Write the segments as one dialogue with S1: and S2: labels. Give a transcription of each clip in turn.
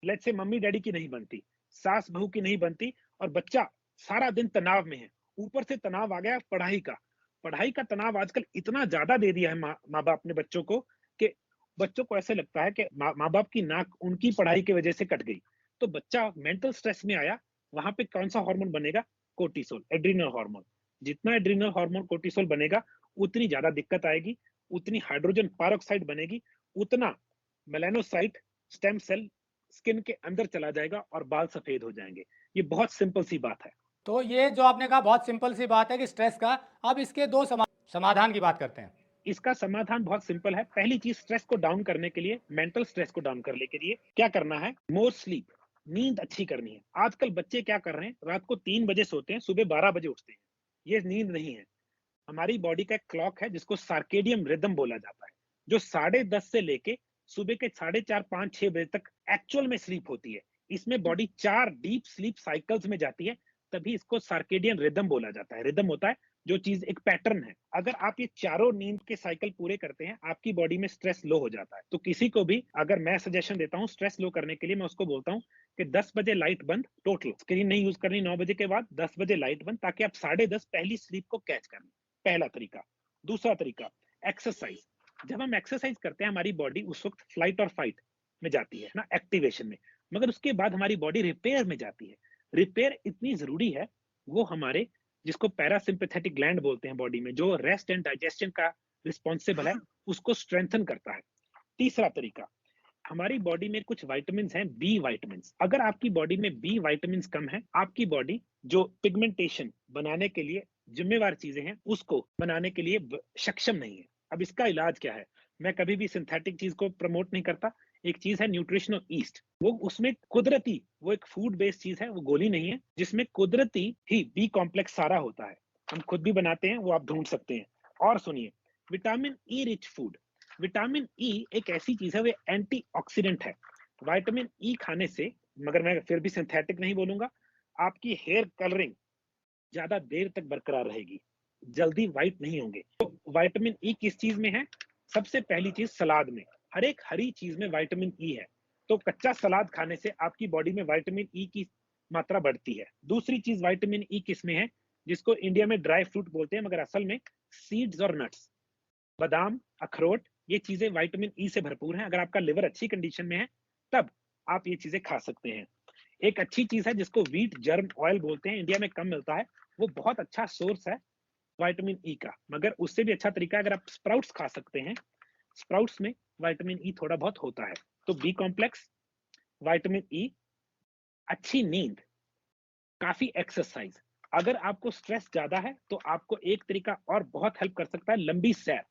S1: Let's say mummy daddy की नहीं बनती, सास बहू की नहीं बनती, और बच्चा सारा दिन तनाव में है, ऊपर से तनाव आ गया पढ़ाई का तनाव आजकल इतना ज्यादा दे दिया है माँ बाप ने बच्चों को, कि बच्चों को ऐसे लगता है कि माँ बाप की नाक उनकी पढ़ाई की वजह से कट गई। तो बच्चा मेंटल स्ट्रेस में आया, वहां पे कौन सा हार्मोन बनेगा? Cortisol, adrenal hormone. जितना एड्रिनल हार्मोन कोर्टिसोल बनेगा, उतनी ज्यादा दिक्कत आएगी, उतनी हाइड्रोजन पेरोक्साइड बनेगी, उतना मेलानोसाइट स्टेम सेल स्किन के अंदर चला जाएगा और बाल सफेद हो जाएंगे। ये बहुत सिंपल सी बात है।
S2: तो ये जो आपने कहा बहुत सिंपल सी बात है कि स्ट्रेस का, अब इसके दो समाधान की बात करते हैं।
S1: इसका समाधान बहुत सिंपल है। पहली चीज, स्ट्रेस को डाउन करने के लिए, मेंटल स्ट्रेस को डाउन करने के लिए क्या करना है? मोर स्लीप, नींद अच्छी करनी है। आजकल बच्चे क्या कर रहे हैं? रात को 3 बजे सोते हैं, सुबह 12 बजे उठते हैं। ये नींद नहीं है। हमारी बॉडी का एक क्लॉक है जिसको सर्केडियन रिदम बोला जाता है, जो 10:30 से लेके सुबह के 4:30, 5, 6 बजे तक एक्चुअल में स्लीप होती है। इसमें बॉडी 4 डीप स्लीप साइकिल्स में जाती है, तभी इसको सर्केडियन रिदम बोला जाता है। रिदम होता है जो चीज, एक पैटर्न है। अगर आप ये चारों नींद के साइकिल पूरे करते हैं, आपकी बॉडी में स्ट्रेस लो हो जाता है। तो किसी को भी अगर मैं सजेशन देता हूँ स्ट्रेस लो करने के लिए, मैं उसको बोलता हूँ कि 10 बजे लाइट बंद, टोटल स्क्रीन नहीं यूज करनी 9 बजे के बाद, 10 बजे लाइट बंद, ताकि आप 10:30 पहली स्लीप को कैच कर लें। पहला तरीका। दूसरा तरीका, एक्सरसाइज। जब हम एक्सरसाइज करते हैं, हमारी बॉडी उस वक्त फ्लाइट और फाइट में जाती है ना, एक्टिवेशन में, मगर उसके बाद हमारी बॉडी रिपेयर में जाती है। रिपेयर इतनी जरूरी है, वो हमारे, जिसको पैरासिम्पैथेटिक ग्लैंड बोलते हैं बॉडी में, जो रेस्ट एंड डाइजेशन का रिस्पॉन्सिबल है, उसको स्ट्रेंथन करता है। तीसरा तरीका, हमारी बॉडी में कुछ विटामिन हैं, बी विटामिन। अगर आपकी बॉडी में बी विटामिन कम है, आपकी बॉडी जो पिगमेंटेशन बनाने के लिए जिम्मेवार चीजें हैं, उसको बनाने के लिए सक्षम नहीं है। अब इसका इलाज क्या है? मैं कभी भी सिंथेटिक चीज को प्रमोट नहीं करता। एक चीज है न्यूट्रिशनल ईस्ट, वो उसमें कुदरती, वो एक फूड बेस्ड चीज है, वो गोली नहीं है, जिसमें कुदरती ही बी कॉम्प्लेक्स सारा होता है। हम खुद भी बनाते हैं, वो आप ढूंढ सकते हैं। और सुनिए, vitamin E rich food. Vitamin E एक ऐसी चीज है, वो एंटीऑक्सीडेंट है। विटामिन ई खाने से, मगर मैं फिर भी सिंथेटिक नहीं बोलूंगा, आपकी हेयर कलरिंग ज्यादा देर तक बरकरार रहेगी, जल्दी व्हाइट नहीं होंगे। तो विटामिन ई किस चीज में है? सबसे पहली चीज, सलाद में। हर एक हरी चीज में विटामिन ई है। तो कच्चा सलाद खाने से आपकी बॉडी में विटामिन ई की मात्रा बढ़ती है। दूसरी चीज विटामिन ई किस में है, जिसको इंडिया में ड्राई फ्रूट बोलते हैं, मगर असल में सीड्स और नट्स, बादाम, अखरोट, ये चीजें विटामिन ई से भरपूर हैं। अगर आपका लिवर अच्छी कंडीशन में है, तब आप ये चीजें खा सकते हैं। एक अच्छी चीज है जिसको व्हीट जर्म ऑयल बोलते हैं, इंडिया में कम मिलता है, वो बहुत अच्छा सोर्स है विटामिन ई का। मगर उससे भी अच्छा तरीका है, अगर आप स्प्राउट्स खा सकते हैं, स्प्राउट्स में विटामिन ई थोड़ा बहुत होता है। तो बी कॉम्प्लेक्स, विटामिन ई, अच्छी नींद, काफी एक्सरसाइज। अगर आपको स्ट्रेस ज्यादा है, तो आपको एक तरीका और बहुत हेल्प कर सकता है, लंबी सैर।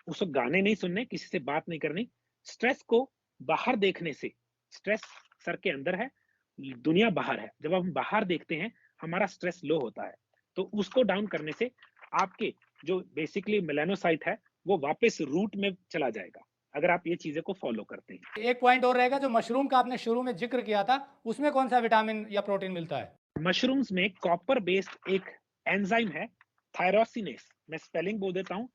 S1: उस वक्त गाने नहीं सुनने, किसी से बात नहीं करनी। स्ट्रेस को बाहर देखने से, स्ट्रेस सर के अंदर है, दुनिया बाहर है। जब हम बाहर देखते हैं, हमारा स्ट्रेस लो होता है। तो उसको डाउन करने से आपके जो बेसिकली मेलानोसाइट है, वो वापस रूट में चला जाएगा, अगर आप ये चीजें को फॉलो करते हैं।
S2: एक पॉइंट और रहेगा, जो मशरूम का आपने शुरू में जिक्र किया था, उसमें कौन सा विटामिन या प्रोटीन मिलता है?
S1: मशरूम्स में कॉपर बेस्ड एक एंजाइम है, थायरोसिनेस। मैं स्पेलिंग बोल देता हूं,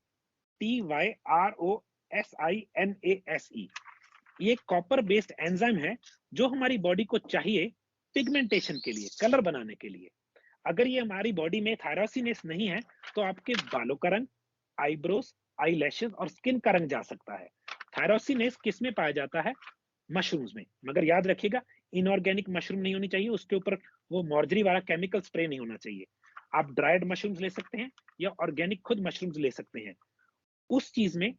S1: TYROSINASE। ये कॉपर बेस्ड एंजाइम है, जो हमारी बॉडी को चाहिए पिगमेंटेशन के लिए, कलर बनाने के लिए। अगर ये हमारी बॉडी में थायरोसिनेस नहीं है, तो आपके बालों का रंग, आईब्रोज, आई लैशेज और स्किन का रंग जा सकता है। थायरोसिनेस किस में पाया जाता है? मशरूम्स में। मगर याद रखिएगा, इनऑर्गेनिक मशरूम नहीं होनी चाहिए, उसके ऊपर वो मॉर्जरी वाला केमिकल स्प्रे नहीं होना चाहिए। आप ड्राइड मशरूम्स ले सकते हैं, या ऑर्गेनिक खुद मशरूम्स ले सकते हैं। उस चीज में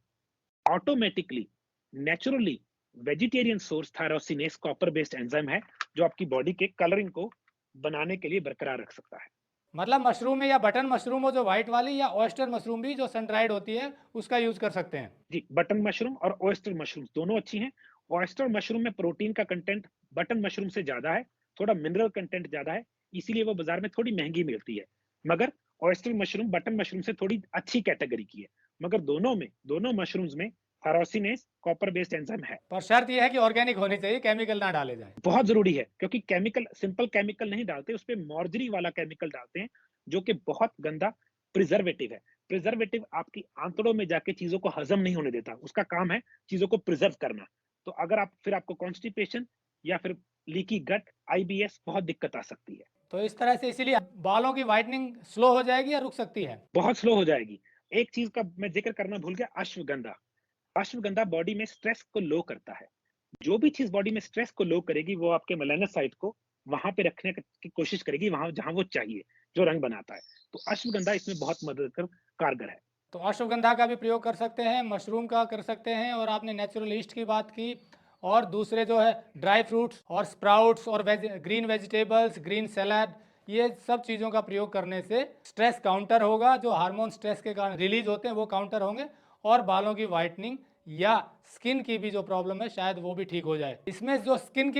S1: automatically, naturally, vegetarian source tyrosinase copper based enzyme है, जो आपकी बॉडी के कलरिंग को बनाने के लिए बरकरार रख सकता है।
S2: मतलब मशरूम में, या बटन मशरूम हो जो व्हाइट वाली, या ऑयस्टर मशरूम भी जो सन ड्राइड होती है, उसका यूज कर सकते हैं?
S1: जी, बटन मशरूम और ऑयस्टर मशरूम दोनों अच्छी हैं। ऑयस्टर मशरूम में प्रोटीन का कंटेंट बटन मशरूम से ज्यादा है, थोड़ा मिनरल कंटेंट ज्यादा है, इसीलिए वो बाजार में थोड़ी महंगी मिलती है। मगर ऑयस्टर मशरूम बटन मशरूम से थोड़ी अच्छी कैटेगरी की है। मगर दोनों मशरूम्स में थायरोसिनेस कॉपर बेस्ड एंजाइम है।
S2: पर शर्त यह है कि ऑर्गेनिक होनी चाहिए, केमिकल ना डाले जाए।
S1: बहुत जरूरी है, क्योंकि केमिकल, सिंपल केमिकल नहीं डालते, उस पर मॉर्जरी वाला केमिकल डालते हैं, जो कि बहुत गंदा प्रिजर्वेटिव है। प्रिजर्वेटिव आपकी आंतड़ों में जाके चीजों को हजम नहीं होने देता, उसका काम है चीजों को प्रिजर्व करना। तो अगर आप, फिर आपको कॉन्स्टिपेशन या फिर लीकी गट, आईबीएस बहुत दिक्कत आ सकती है।
S2: तो इस तरह से इसीलिए बालों की व्हाइटनिंग स्लो हो जाएगी या रुक सकती है?
S1: बहुत स्लो हो जाएगी। एक चीज़ का मैं ज़िक्र करना भूल गया, अश्वगंधा। अश्वगंधा बॉडी में स्ट्रेस को लो करता है। जो भी चीज़ बॉडी में स्ट्रेस को लो करेगी, वो आपके मेलानोसाइट को वहाँ पे रखने की कोशिश करेगी, वहाँ जहाँ वो चाहिए, जो रंग बनाता है। तो अश्वगंधा इसमें बहुत मददगार कारगर है।
S2: तो अश्वगंधा का भी प्रयोग कर सकते हैं, मशरूम का कर सकते हैं, और आपने नेचुरल ईस्ट की बात की, और दूसरे जो है ड्राई फ्रूट्स और स्प्राउट्स और ग्रीन वेजिटेबल्स, ग्रीन सलाद, ये सब चीज़ों का प्रयोग करने से स्ट्रेस काउंटर होगा, जो हार्मोन स्ट्रेस के कारण रिलीज होते हैं वो काउंटर होंगे, और बालों की वाइटनिंग या स्किन की भी जो प्रॉब्लम है शायद वो भी ठीक हो जाए। इसमें जो स्किन की